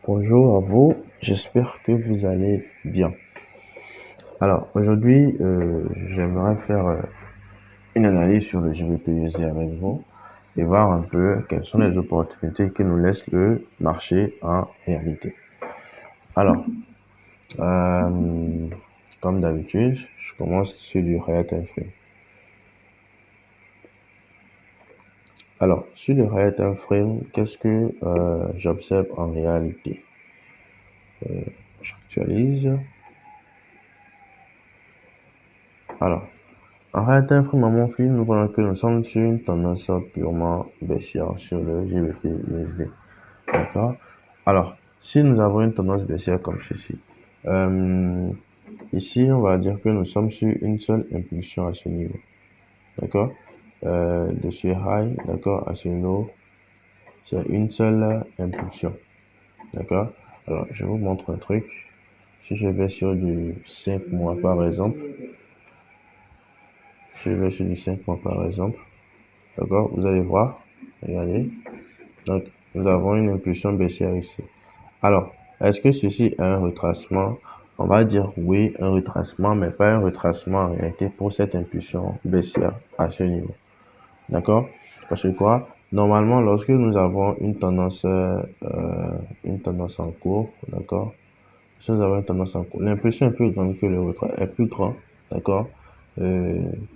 Bonjour à vous, j'espère que vous allez bien. Alors aujourd'hui, j'aimerais faire une analyse sur le GBP/USD avec vous et voir un peu quelles sont les opportunités que nous laisse le marché en réalité. Alors, euh, comme d'habitude, je commence sur du Higher Time Frame. Alors, sur le Higher Time Frame, qu'est-ce que j'observe en réalité? J'actualise. Alors, en Higher Frame à mon fil, nous voyons que nous sommes sur une tendance purement baissière sur le GBP/USD. D'accord? Alors, si nous avons une tendance baissière comme ceci, ici, on va dire que nous sommes sur une seule impulsion à ce niveau. D'accord? De ce high, d'accord, à ce low, c'est une seule impulsion. D'accord? Alors, je vous montre un truc. Si je vais sur du 5 mois par exemple, je vais sur du 5 mois par exemple, d'accord, vous allez voir, regardez, donc nous avons une impulsion baissière ici. Alors, est-ce que ceci est un retracement? On va dire oui, un retracement, mais pas un retracement en réalité pour cette impulsion baissière à ce niveau. D'accord? Parce que quoi? Normalement, lorsque nous avons une tendance en cours, d'accord? Si nous avons une tendance en cours, l'impulsion est plus grande que le retracement, est plus grand, d'accord? Que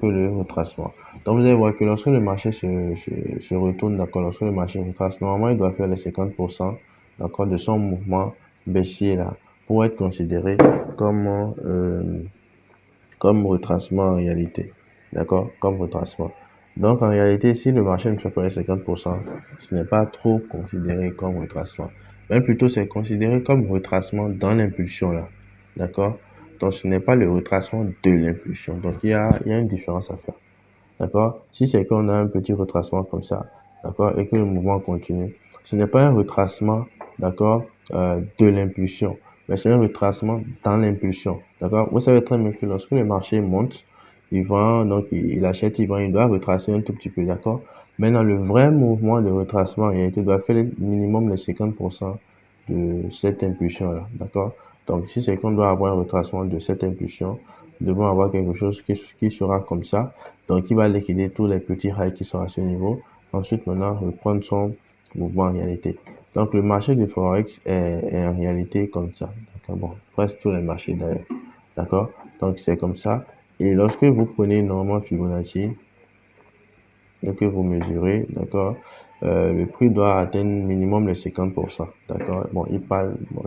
le retracement. Donc vous allez voir que lorsque le marché se retourne, d'accord, lorsque le marché retrace, normalement il doit faire les 50%, d'accord, de son mouvement baissier là, pour être considéré comme, comme retracement en réalité, d'accord, comme retracement. Donc en réalité, si le marché ne fait pas les 50%, ce n'est pas trop considéré comme retracement, mais plutôt c'est considéré comme retracement dans l'impulsion là, d'accord. Donc ce n'est pas le retracement de l'impulsion. Donc il y a une différence à faire. D'accord? Si c'est qu'on a un petit retracement comme ça, d'accord, et que le mouvement continue, ce n'est pas un retracement, d'accord, de l'impulsion, mais c'est un retracement dans l'impulsion, d'accord? Vous savez très bien que lorsque le marché monte, il vend, donc il achète, il vend, il doit retracer un tout petit peu, d'accord? Maintenant, le vrai mouvement de retracement, en réalité, doit faire minimum les 50% de cette impulsion-là, d'accord? Donc, si c'est qu'on doit avoir un retracement de cette impulsion, nous devons avoir quelque chose qui sera comme ça. Donc, il va liquider tous les petits highs qui sont à ce niveau. Ensuite, maintenant, reprendre son mouvement en réalité. Donc, le marché du Forex est en réalité comme ça. Bon, presque tous les marchés d'ailleurs. D'accord? Donc, c'est comme ça. Et lorsque vous prenez normalement Fibonacci, et que vous mesurez, d'accord, le prix doit atteindre minimum les 50%, d'accord. Bon,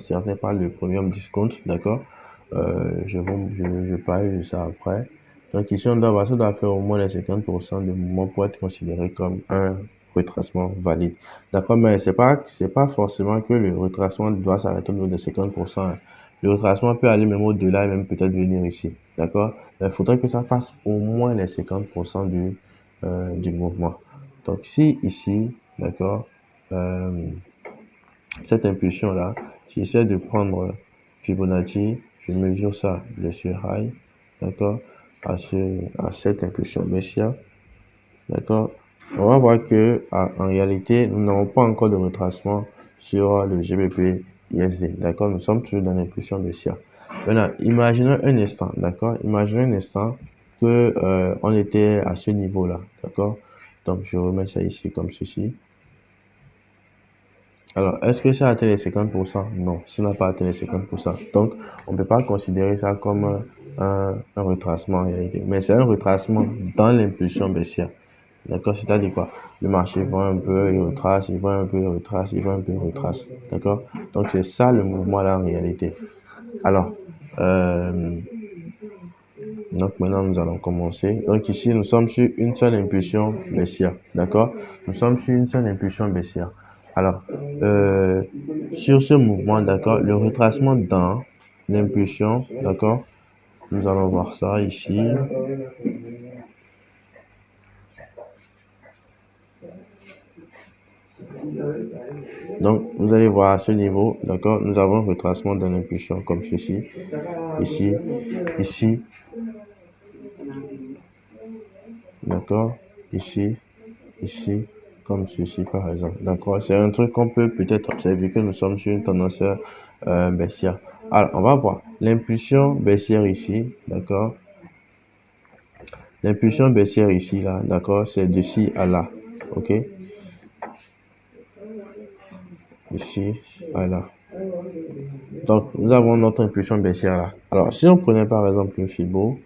certains parlent de premium discount, d'accord. Je parle de ça après. Donc ici, ça doit faire au moins les 50% de mouvement pour être considéré comme un retracement valide, d'accord. Mais c'est pas forcément que le retracement doit s'arrêter au niveau de 50%. Le retracement peut aller même au-delà et même peut-être venir ici, d'accord. Mais il faudrait que ça fasse au moins les 50% du mouvement. Donc si ici, d'accord, cette impulsion-là, j'essaie de prendre Fibonacci, je mesure ça de ce high, d'accord, à cette impulsion baissière, d'accord. On va voir que en réalité, nous n'avons pas encore de retracement sur le GBP ISD, d'accord. Nous sommes toujours dans l'impulsion baissière. Maintenant, imaginons un instant, d'accord. Imaginons un instant que on était à ce niveau-là, d'accord. Donc, je remets ça ici comme ceci. Alors, est-ce que ça a atteint les 50%? Non, ça n'a pas atteint les 50%. Donc, on ne peut pas considérer ça comme un retracement en réalité. Mais c'est un retracement dans l'impulsion baissière. D'accord? C'est-à-dire quoi? Le marché vend un peu, il retrace, il vend un peu, il retrace, il vend un peu, il retrace. D'accord? Donc, c'est ça le mouvement là en réalité. Alors, donc maintenant, nous allons commencer. Donc ici, nous sommes sur une seule impulsion baissière. D'accord? Nous sommes sur une seule impulsion baissière. Alors, sur ce mouvement, d'accord, le retracement dans l'impulsion, d'accord, nous allons voir ça ici. Donc, vous allez voir à ce niveau, d'accord, nous avons un retracement dans l'impulsion comme ceci, ici, ici, d'accord, ici, ici, comme ceci par exemple. D'accord? C'est un truc qu'on peut peut-être observer que nous sommes sur une tendance baissière. Alors, on va voir l'impulsion baissière ici, d'accord? L'impulsion baissière ici, là, d'accord? C'est d'ici à là, ok? Ici à là. Donc, nous avons notre impulsion baissière là. Alors, si on prenait par exemple une Fibo,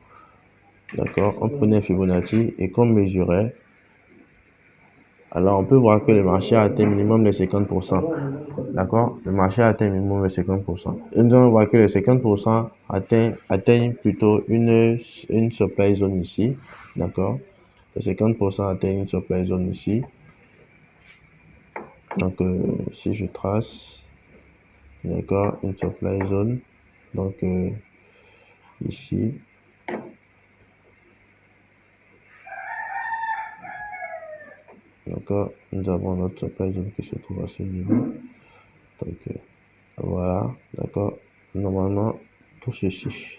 d'accord? On prenait Fibonacci et qu'on mesurait. Alors, on peut voir que le marché a atteint minimum les 50%. D'accord? Le marché a atteint minimum les 50%. Et nous allons voir que les 50% atteignent plutôt une supply zone ici. D'accord? Les 50% atteignent une supply zone ici. Donc, si je trace, d'accord, une supply zone. Donc, ici. D'accord, nous avons notre supply zone qui se trouve à ce niveau. Donc, voilà, d'accord. Normalement, tout ceci,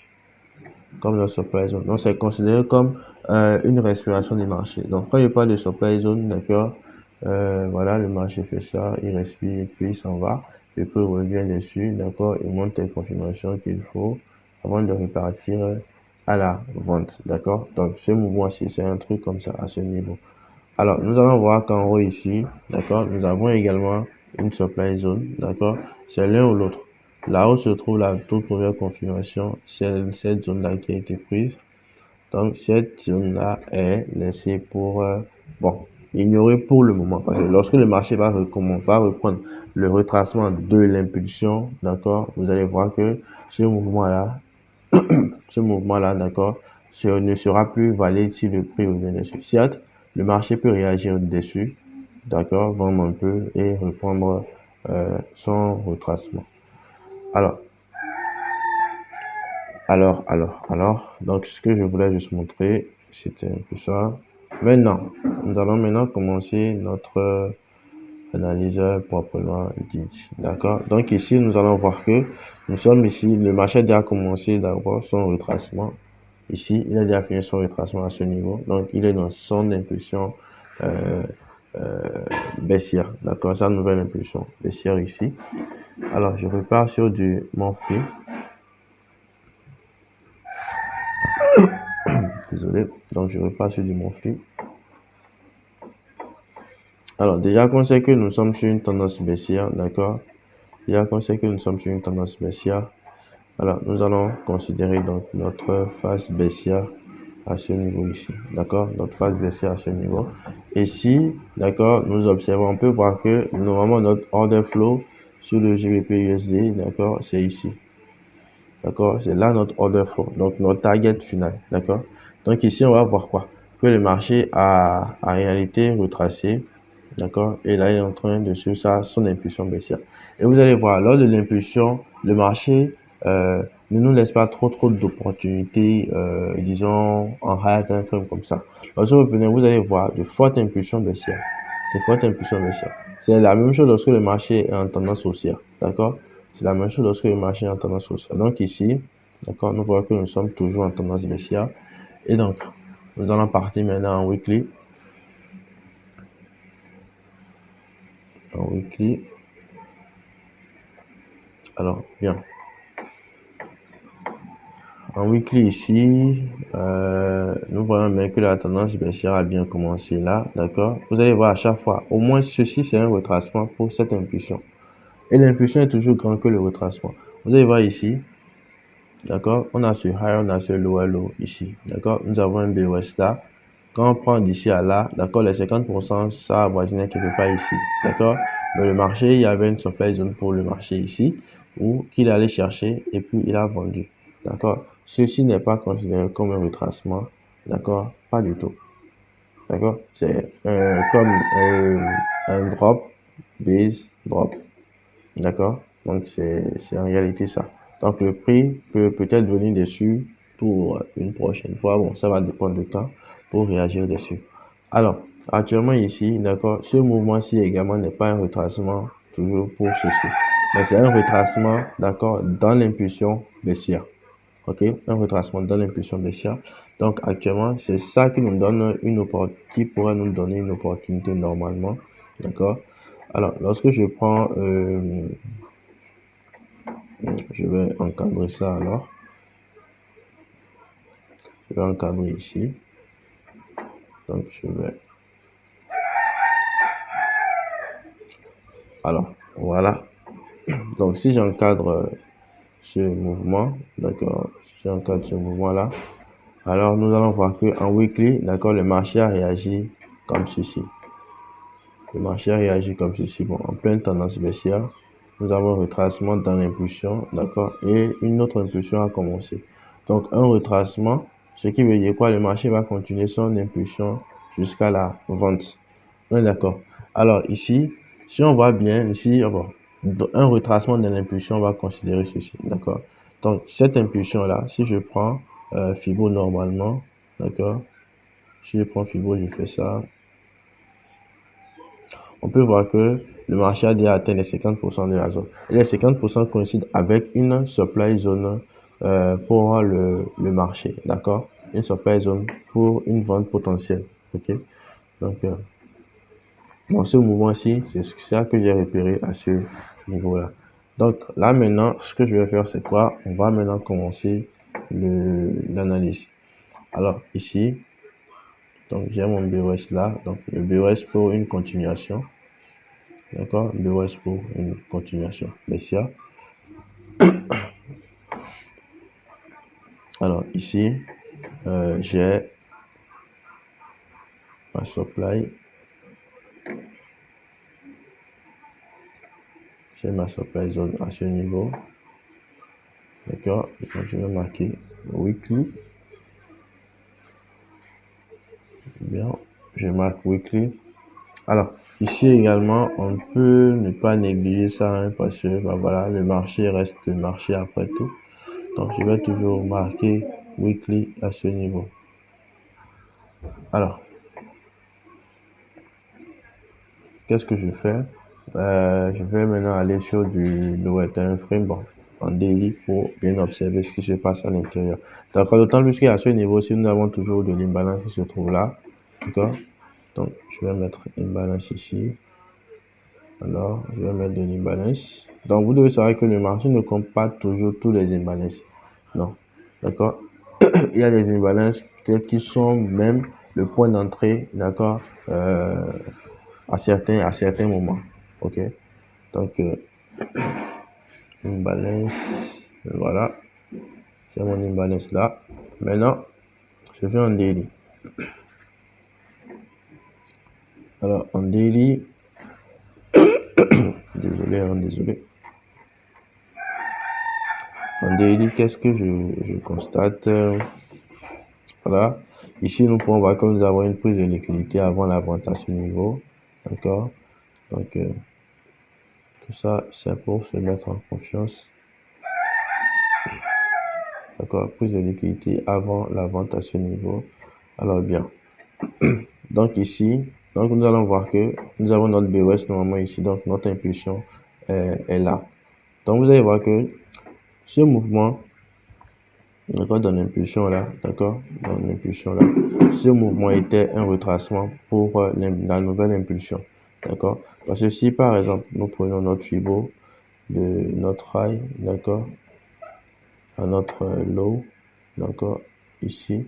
comme la supply zone. Donc, c'est considéré comme une respiration du marché. Donc, quand il n'y a pas de supply zone, d'accord, voilà, le marché fait ça, il respire et puis il s'en va. Et puis, il revient dessus, d'accord, il monte les confirmations qu'il faut avant de repartir à la vente, d'accord. Donc, ce mouvement-ci, c'est un truc comme ça, à ce niveau. Alors, nous allons voir qu'en haut ici, d'accord, nous avons également une supply zone, d'accord, c'est l'un ou l'autre. Là où se trouve la toute première confirmation, c'est cette zone-là qui a été prise. Donc, cette zone-là est laissée pour, bon, ignorer pour le moment. Parce que lorsque le marché va reprendre le retracement de l'impulsion, d'accord, vous allez voir que ce mouvement-là, d'accord, ne sera plus valide si le prix revient dessus. Certes, le marché peut réagir dessus, d'accord, vendre un peu et reprendre son retracement. Donc ce que je voulais juste montrer, c'était un peu ça. Maintenant, nous allons maintenant commencer notre analyse proprement dite. D'accord? Donc ici, nous allons voir que nous sommes ici, le marché a déjà commencé d'avoir son retracement. Ici, il a déjà fini son retracement à ce niveau. Donc, il est dans son impulsion baissière. D'accord? Sa nouvelle impulsion baissière ici. Alors, je repars sur du monthly. Désolé. Donc, je repars sur du monthly. Alors, déjà qu'on sait que nous sommes sur une tendance baissière. D'accord? Déjà qu'on sait que nous sommes sur une tendance baissière. Alors, nous allons considérer donc notre phase baissière à ce niveau ici, d'accord, notre phase baissière à ce niveau. Et si, d'accord, nous observons, on peut voir que normalement notre order flow sur le GBP USD, d'accord, c'est ici, d'accord, c'est là notre order flow, donc notre target final, d'accord. Donc ici, on va voir quoi? Que le marché a en réalité retracé, d'accord, et là il est en train de suivre son impulsion baissière. Et vous allez voir, lors de l'impulsion, le marché ne nous laisse pas trop d'opportunités, disons, en high time frame comme ça. Lorsque vous venez, vous allez voir de fortes impulsions baissières. De fortes impulsions baissières. C'est la même chose lorsque le marché est en tendance haussière. D'accord? C'est la même chose lorsque le marché est en tendance haussière. Donc ici, d'accord, nous voyons que nous sommes toujours en tendance baissière. Et donc, nous allons partir maintenant en weekly. En weekly. Alors, bien. En weekly ici, nous voyons bien que la tendance baissière a bien commencé là, d'accord? Vous allez voir à chaque fois, au moins ceci c'est un retracement pour cette impulsion. Et l'impulsion est toujours grande que le retracement. Vous allez voir ici, d'accord? On a ce high, on a ce lower low ici, d'accord? Nous avons un BOS là. Quand on prend d'ici à là, d'accord, les 50%, ça avoisinait quelque part ici, d'accord? Mais le marché, il y avait une supply zone pour le marché ici, où qu'il allait chercher et puis il a vendu, d'accord? Ceci n'est pas considéré comme un retracement, d'accord? Pas du tout, d'accord? C'est comme un drop, base, drop, d'accord? Donc c'est en réalité ça. Donc le prix peut peut-être venir dessus pour une prochaine fois. Bon, ça va dépendre du temps pour réagir dessus. Alors, actuellement ici, d'accord, ce mouvement-ci également n'est pas un retracement toujours pour ceci. Mais c'est un retracement, d'accord, dans l'impulsion baissière. Ok, un retracement dans l'impulsion baissière. Donc, actuellement, c'est ça qui nous donne qui pourrait nous donner une opportunité normalement. D'accord? Alors, lorsque je prends, je vais encadrer ça alors. Je vais encadrer ici. Donc, alors, voilà. Donc, si j'encadre ce mouvement, d'accord, si j'encadre ce mouvement-là, alors nous allons voir que en weekly, d'accord, le marché a réagi comme ceci. Le marché a réagi comme ceci. Bon, en pleine tendance baissière, nous avons un retracement dans l'impulsion, d'accord, et une autre impulsion a commencé. Donc, un retracement, ce qui veut dire quoi? Le marché va continuer son impulsion jusqu'à la vente. On est d'accord. Alors, ici, si on voit bien, ici, bon, un retracement de l'impulsion, on va considérer ceci, d'accord. Donc, cette impulsion-là, si je prends Fibo normalement, d'accord, si je prends Fibo, je fais ça, on peut voir que le marché a déjà atteint les 50% de la zone. Et les 50% coïncident avec une supply zone pour le marché, d'accord? Une supply zone pour une vente potentielle, ok? Donc, dans ce mouvement-ci, c'est ça que j'ai repéré à ce niveau-là. Donc, là maintenant, ce que je vais faire, c'est quoi? On va maintenant commencer l'analyse. Alors, ici, donc j'ai mon BOS là. Donc, le BOS pour une continuation. D'accord? BOS pour une continuation baissière. Alors, ici, j'ai ma supply. J'ai ma supply zone à ce niveau. D'accord? Donc, je vais marquer weekly. Bien, je marque weekly. Alors, ici également, on peut ne pas négliger ça, hein, parce que bah, voilà, le marché reste le marché après tout. Donc, je vais toujours marquer weekly à ce niveau. Alors, qu'est-ce que je fais? Je vais maintenant aller sur du lower time frame, bon, en daily pour bien observer ce qui se passe à l'intérieur. D'accord, d'autant plus qu'à ce niveau-ci, nous avons toujours de l'imbalance qui se trouve là. D'accord? Donc, je vais mettre imbalance ici. Alors, je vais mettre de l'imbalance. Donc, vous devez savoir que le marché ne compte pas toujours tous les imbalances. Non. D'accord? Il y a des imbalances peut-être qui sont même le point d'entrée, d'accord, à certains moments. OK? Donc, imbalance. Voilà. J'ai mon imbalance là. Maintenant, je vais en daily. Alors, en daily, désolé. En daily, qu'est-ce que je constate? Voilà. Ici, nous pouvons voir que nous avons une prise de liquidité avant la vente à ce niveau. D'accord? Donc, tout ça, c'est pour se mettre en confiance. D'accord? Prise de liquidité avant la vente à ce niveau. Alors, bien. Donc, ici, donc nous allons voir que nous avons notre BOS normalement ici. Donc, notre impulsion est là. Donc, vous allez voir que ce mouvement, d'accord, dans l'impulsion là, d'accord, dans l'impulsion là, ce mouvement était un retracement pour la nouvelle impulsion, d'accord. Parce que si par exemple nous prenons notre Fibo de notre high, d'accord, à notre low, d'accord, ici,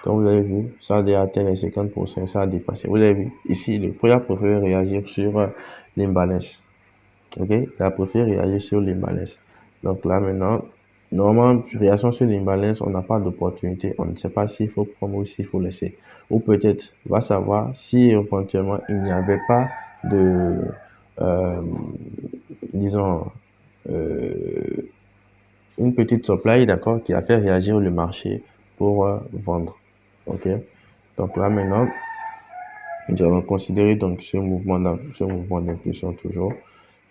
donc vous avez vu, ça a déjà atteint les 50%, ça a dépassé. Vous avez vu, ici, le prix a préféré réagir sur l'imbalance, ok, il a préféré réagir sur l'imbalance. Donc là maintenant, normalement, réaction sur l'imbalance, on n'a pas d'opportunité. On ne sait pas s'il faut prendre ou s'il faut laisser. Ou peut-être, on va savoir si éventuellement il n'y avait pas de, euh, disons, euh, une petite supply, d'accord, qui a fait réagir le marché pour vendre. Ok. Donc là maintenant, nous allons considérer donc ce mouvement d'impulsion toujours.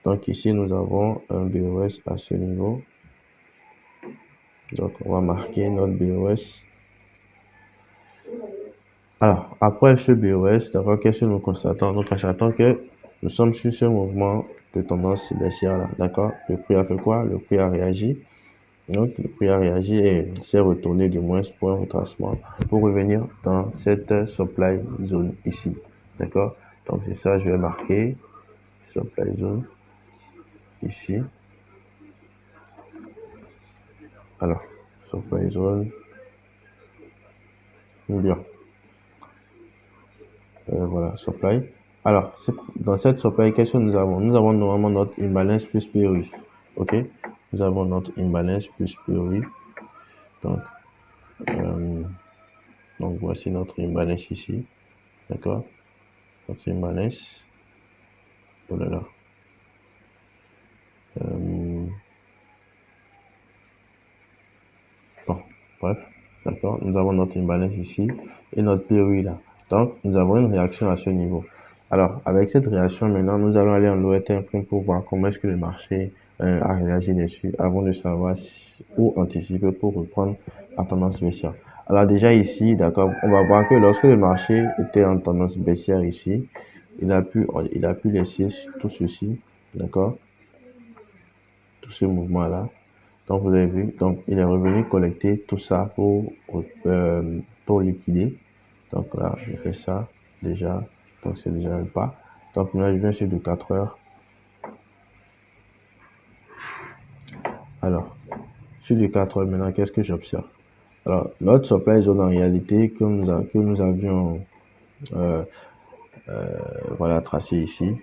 Donc ici, nous avons un BOS à ce niveau. Donc, on va marquer notre BOS. Alors, après ce BOS, d'accord, qu'est-ce que nous constatons? Nous constatons que nous sommes sur ce mouvement de tendance baissière là, d'accord? Le prix a fait quoi? Le prix a réagi. Donc, le prix a réagi et s'est retourné du moins pour un retracement pour revenir dans cette supply zone ici. D'accord? Donc, c'est ça, je vais marquer supply zone ici. Alors, supply zone, bien. Voilà, supply. Alors, dans cette supply, qu'est-ce que nous avons? Nous avons normalement notre imbalance plus POI. OK? Nous avons notre imbalance plus POI. Donc, voici notre imbalance ici. D'accord? Notre imbalance. Oh là là. Bon, bref. D'accord? Nous avons notre imbalance ici et notre POI là. Donc, nous avons une réaction à ce niveau. Alors, avec cette réaction, maintenant, nous allons aller en lower time frame pour voir comment est-ce que le marché a réagi dessus avant de savoir où anticiper pour reprendre la tendance baissière. Alors, déjà ici, d'accord, on va voir que lorsque le marché était en tendance baissière ici, il a pu laisser tout ceci, d'accord, tout ce mouvement-là. Donc, vous avez vu, donc il est revenu collecter tout ça pour liquider. Donc là, je fais ça déjà. Donc, c'est déjà un pas. Donc, là, je viens sur du 4 heures. Alors, sur du 4 heures, maintenant, qu'est-ce que j'observe? Alors, notre supply zone en réalité que nous avions voilà, tracé ici.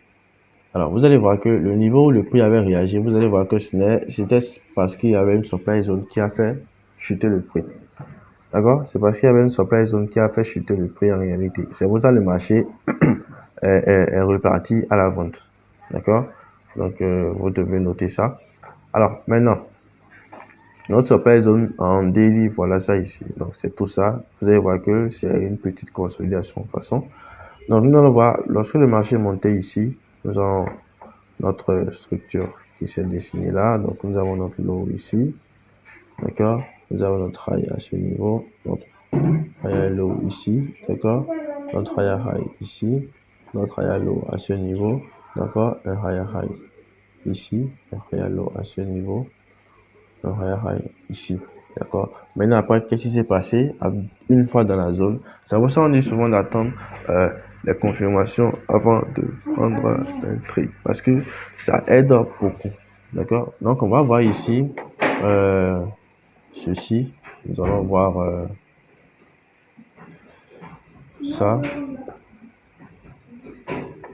Alors, vous allez voir que le niveau où le prix avait réagi, vous allez voir que c'était parce qu'il y avait une supply zone qui a fait chuter le prix. D'accord? C'est parce qu'il y avait une supply zone qui a fait chuter le prix en réalité. C'est pour ça que le marché est reparti à la vente. D'accord? Donc, vous devez noter ça. Alors, maintenant, notre supply zone en daily, voilà ça ici. Donc, c'est tout ça. Vous allez voir que c'est une petite consolidation de façon. Donc, nous allons voir, lorsque le marché est monté ici, nous avons notre structure qui s'est dessinée là. Donc, nous avons notre low ici. D'accord? Nous avons notre high à ce niveau. Notre high low ici. D'accord? Notre high ici. Notre high low à ce niveau. D'accord? Un high ici. Un high low à ce niveau. Un high ici. D'accord? Maintenant, après, qu'est-ce qui s'est passé? Une fois dans la zone, ça vous on dit souvent d'attendre les confirmations avant de prendre un trade parce que ça aide beaucoup. D'accord? Donc, on va voir ici ceci. Nous allons voir ça.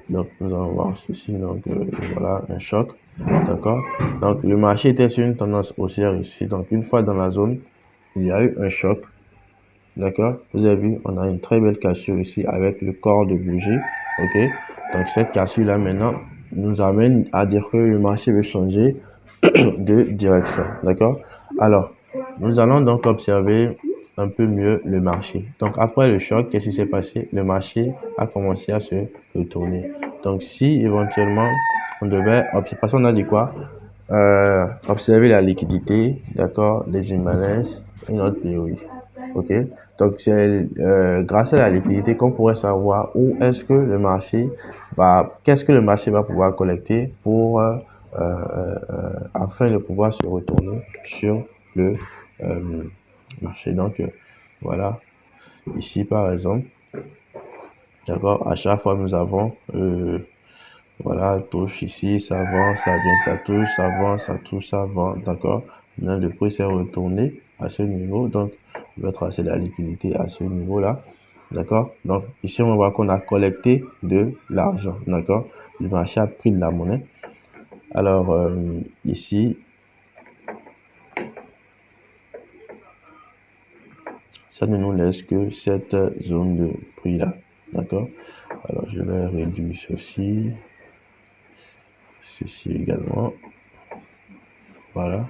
Donc, nous allons voir ceci. Donc, voilà, un choc. D'accord? Donc, le marché était sur une tendance haussière ici. Donc, une fois dans la zone, il y a eu un choc. D'accord? Vous avez vu, on a une très belle cassure ici avec le corps de bougie. OK? Donc, cette cassure-là, maintenant, nous amène à dire que le marché veut changer de direction. D'accord? Alors, nous allons donc observer un peu mieux le marché. Donc, après le choc, qu'est-ce qui s'est passé? Le marché a commencé à se retourner. Donc, si éventuellement, on devait observer, parce qu'on a dit quoi? Observer la liquidité, d'accord, les imbalances et notre POI. OK? Donc, c'est grâce à la liquidité qu'on pourrait savoir où est-ce que le marché qu'est-ce que le marché va pouvoir collecter pour afin de pouvoir se retourner sur le marché. Donc, voilà, ici par exemple, d'accord, à chaque fois nous avons, voilà, touche ici, ça vend, ça vient, ça touche, ça vend, ça touche, ça vend, d'accord. Maintenant, le prix s'est retourné à ce niveau, donc je vais tracer la liquidité à ce niveau-là, d'accord. Donc, ici, on voit qu'on a collecté de l'argent, d'accord. Le marché a pris de la monnaie. Alors, ici, ça ne nous laisse que cette zone de prix là, d'accord. Alors, je vais réduire ceci également, voilà.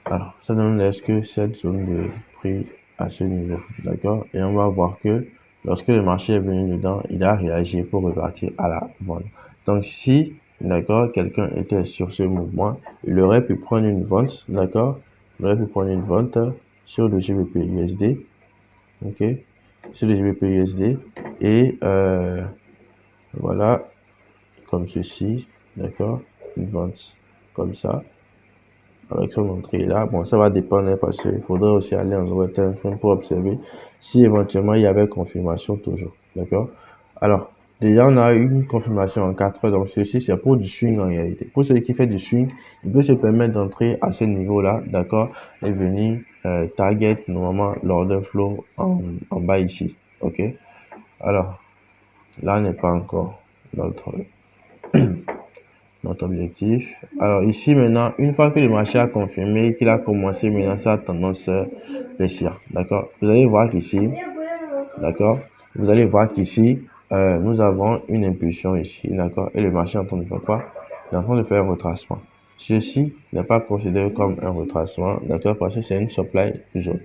Alors, ça ne nous laisse que cette zone de prix à ce niveau, d'accord. Et on va voir que lorsque le marché est venu dedans, il a réagi pour repartir à la vente. Donc, si, d'accord, quelqu'un était sur ce mouvement, il aurait pu prendre une vente, d'accord. Il aurait pu prendre une vente sur le GBP USD, ok, sur le GBP USD et voilà, comme ceci, d'accord, une vente comme ça, avec son entrée là. Bon, ça va dépendre parce qu'il faudrait aussi aller en web time frame pour observer si éventuellement il y avait confirmation toujours. D'accord? Alors, déjà, on a eu une confirmation en 4 heures. Donc, ceci, c'est pour du swing en réalité. Pour celui qui fait du swing, il peut se permettre d'entrer à ce niveau-là, d'accord, et venir target normalement l'order flow en bas ici. OK? Alors, là n'est pas encore notre notre objectif. Alors ici maintenant, une fois que le marché a confirmé qu'il a commencé maintenant sa tendance baissière, d'accord. Vous allez voir qu'ici, d'accord, vous allez voir qu'ici, nous avons une impulsion ici, d'accord, et le marché est en train de faire quoi? Il est en train de faire un retracement. Ceci n'est pas considéré comme un retracement, d'accord, parce que c'est une supply zone,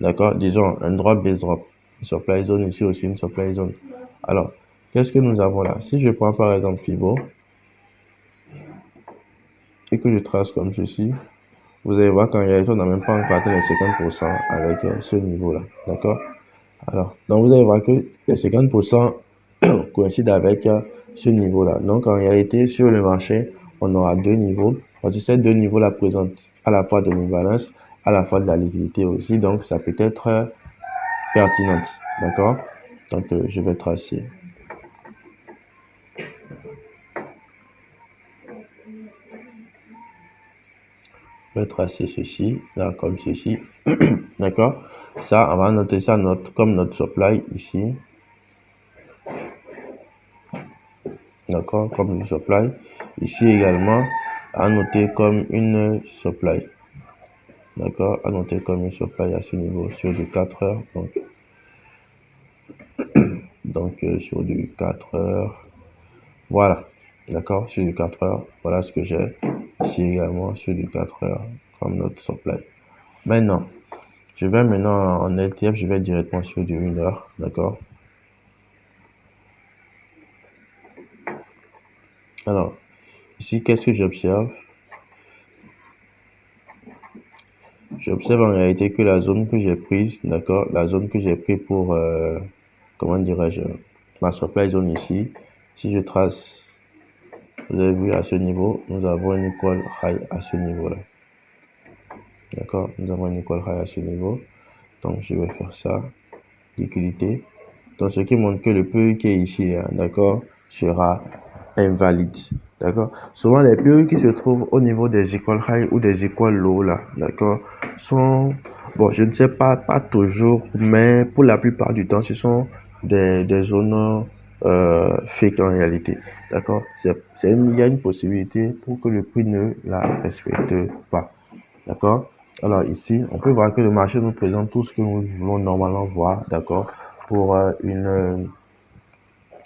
d'accord, disons un drop base drop, une supply zone ici aussi, une supply zone. Alors, qu'est-ce que nous avons là? Si je prends par exemple Fibo, et que je trace comme ceci, vous allez voir qu'en réalité, on n'a même pas encore atteint les 50% avec ce niveau-là. D'accord? Alors, donc vous allez voir que les 50% coïncident avec ce niveau-là. Donc, en réalité, sur le marché, on aura deux niveaux. Parce que ces deux niveaux-là présentent à la fois de l'imbalance, à la fois de la liquidité aussi. Donc, ça peut être pertinent. D'accord? Donc, je vais tracer. Je vais tracer ceci, là, comme ceci. D'accord? Ça, on va noter ça comme notre supply ici. D'accord? Comme une supply. Ici également, à noter comme une supply. D'accord? À noter comme une supply à ce niveau sur du 4 heures. Donc sur du 4 heures. Voilà. D'accord? Sur du 4 heures. Voilà ce que j'ai. Ici également sur du 4 heures comme notre supply. Maintenant, je vais maintenant en LTF, je vais directement sur du 1 heure. D'accord? Alors, ici, qu'est-ce que j'observe? J'observe en réalité que la zone que j'ai prise, d'accord, la zone que j'ai prise pour, comment dirais-je, ma supply zone ici, si je trace, vous avez vu à ce niveau, nous avons une equal high à ce niveau-là. D'accord, nous avons une equal high à ce niveau. Donc, je vais faire ça, liquidité. Donc, ce qui montre que le PE qui est ici, d'accord, sera invalide. D'accord. Souvent, les PE qui se trouvent au niveau des equal high ou des equal low, là, d'accord, sont, bon, je ne sais pas toujours, mais pour la plupart du temps, ce sont des zones fake en réalité. D'accord. Il y a une possibilité pour que le prix ne la respecte pas. D'accord. Alors ici, on peut voir que le marché nous présente tout ce que nous voulons normalement voir, d'accord, pour une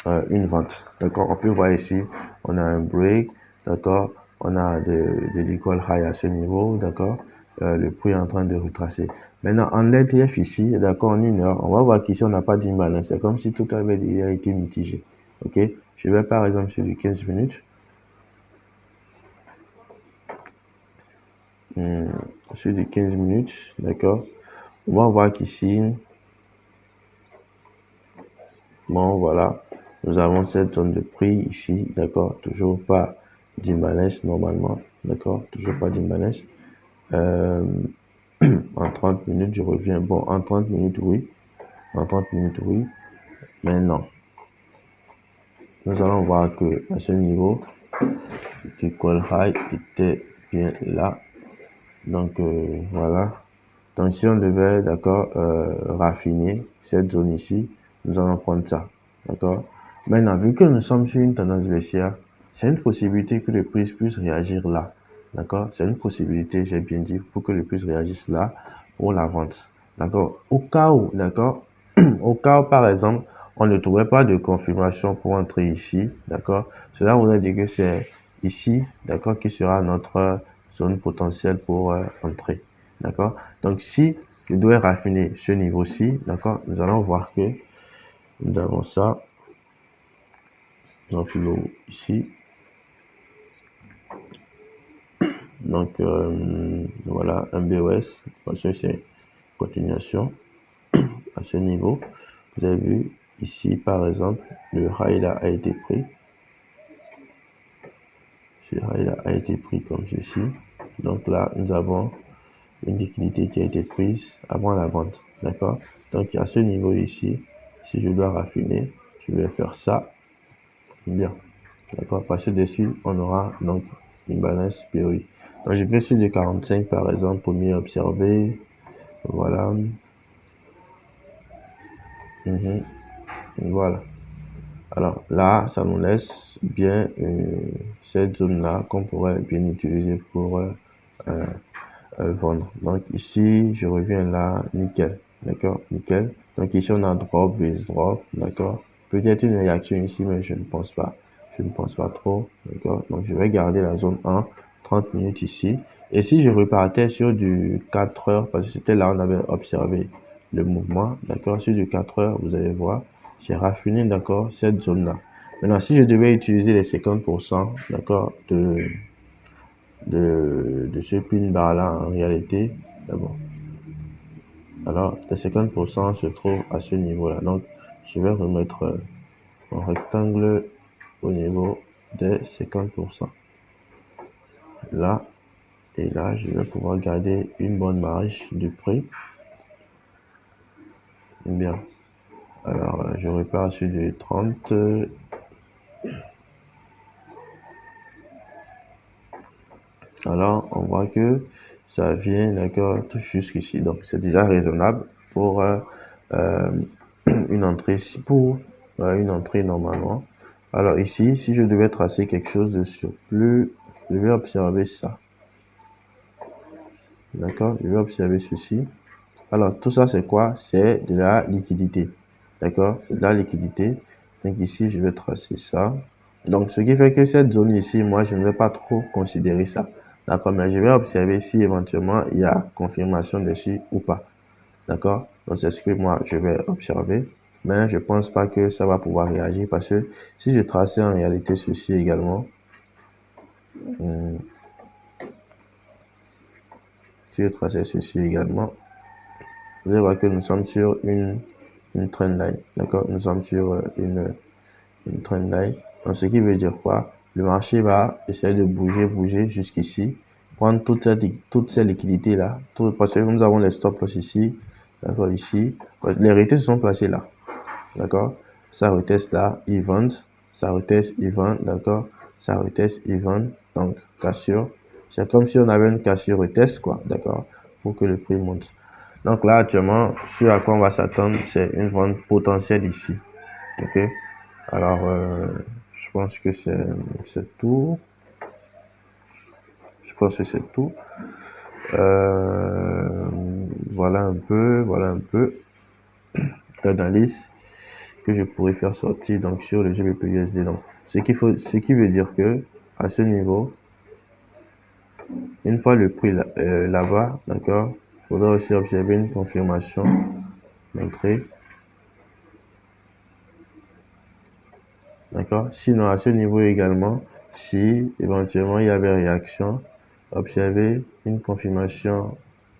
vente. D'accord, on peut voir ici, on a un break, d'accord, on a de l'equal high à ce niveau, d'accord, le prix est en train de retracer. Maintenant, en LTF ici, d'accord, en 1 heure, on va voir qu'ici, on n'a pas d'imbalance. C'est comme si tout avait déjà été mitigé. Ok, je vais par exemple sur du 15 minutes. Sur du 15 minutes, d'accord, on va voir qu'ici, bon, voilà, nous avons cette zone de prix ici, d'accord, toujours pas d'imbalance normalement, d'accord, toujours pas d'imbalance. En 30 minutes, je reviens. Bon, en 30 minutes, oui. En 30 minutes, oui. Mais non. Nous allons voir que à ce niveau, le call high était bien là. Donc, voilà. Donc, si on devait, d'accord, raffiner cette zone ici, nous allons prendre ça. D'accord. Maintenant, vu que nous sommes sur une tendance baissière, c'est une possibilité que le prix puisse réagir là. D'accord. C'est une possibilité, j'ai bien dit, pour que le prix réagisse là pour la vente. D'accord. Au cas où, d'accord, au cas où, par exemple, on ne trouvait pas de confirmation pour entrer ici, d'accord, cela voudrait dire que c'est ici, d'accord, qui sera notre zone potentielle pour entrer. D'accord. Donc, si je dois raffiner ce niveau-ci, d'accord, nous allons voir que nous avons ça. Donc, ici. Donc, voilà, un BOS. Parce que c'est continuation à ce niveau. Vous avez vu ici, par exemple, le high là a été pris. Ce high là a été pris comme ceci. Donc là, nous avons une liquidité qui a été prise avant la vente, d'accord? Donc à ce niveau ici, si je dois raffiner, je vais faire ça, bien, d'accord? Parce que dessus, on aura donc une balance POI. Donc je vais sur le 45 par exemple pour mieux observer, voilà, voilà. Alors là, ça nous laisse bien cette zone-là qu'on pourrait bien utiliser pour vendre. Donc ici, je reviens là, nickel, d'accord, nickel. Donc ici, on a drop, base drop, d'accord. Peut-être une réaction ici, mais je ne pense pas. Je ne pense pas trop, d'accord. Donc je vais garder la zone 1, 30 minutes ici. Et si je repartais sur du 4 heures, parce que c'était là où on avait observé le mouvement, d'accord, sur du 4 heures, vous allez voir, j'ai raffiné, d'accord, cette zone-là. Maintenant, si je devais utiliser les 50%, d'accord, de ce pin bar là en réalité, d'abord. Alors, les 50% se trouvent à ce niveau-là. Donc, je vais remettre mon rectangle au niveau des 50%. Là et là, je vais pouvoir garder une bonne marge du prix. Bien. Alors, je repars sur du 30. Alors, on voit que ça vient, d'accord, tout jusqu'ici. Donc, c'est déjà raisonnable pour une entrée, pour une entrée normalement. Alors ici, si je devais tracer quelque chose de surplus, je vais observer ça. D'accord, je vais observer ceci. Alors, tout ça, c'est quoi? C'est de la liquidité. D'accord, c'est de la liquidité. Donc ici, je vais tracer ça. Donc, ce qui fait que cette zone ici, moi, je ne vais pas trop considérer ça. D'accord, mais je vais observer si éventuellement il y a confirmation dessus ou pas. D'accord, donc c'est ce que moi, je vais observer. Mais je pense pas que ça va pouvoir réagir parce que si je traçais en réalité ceci également, si je traçais ceci également, vous allez voir que nous sommes sur une trend line. D'accord, nous sommes sur une trend line. Donc, ce qui veut dire quoi? Le marché va essayer de bouger jusqu'ici, prendre toutes ces liquidités-là, parce que nous avons les stop loss ici, d'accord, ici. Les réalités se sont placées là, d'accord? Ça reteste là, ils vendent, ça reteste, ils vendent, d'accord? Ça reteste, ils vendent, donc cassure. C'est comme si on avait une cassure retest, quoi, d'accord? Pour que le prix monte. Donc là, actuellement, ce à quoi on va s'attendre, c'est une vente potentielle ici, ok? Alors, je pense que c'est tout. Je pense que c'est tout. Voilà un peu l'analyse que je pourrais faire sortir donc sur le GBP/USD. Donc, ce qui veut dire que à ce niveau, une fois le prix là-bas, d'accord, il faudra aussi observer une confirmation d'entrée. D'accord. Sinon, à ce niveau également, si éventuellement il y avait réaction, observez une confirmation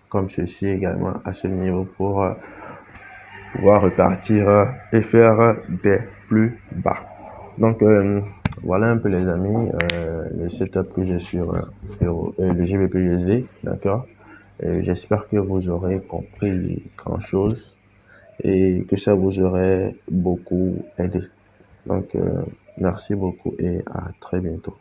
comme ceci également à ce niveau pour pouvoir repartir et faire des plus bas. Donc, voilà un peu les amis, le setup que j'ai sur le GBP/USD, d'accord. J'espère que vous aurez compris grand chose et que ça vous aurait beaucoup aidé. Donc, merci beaucoup et à très bientôt.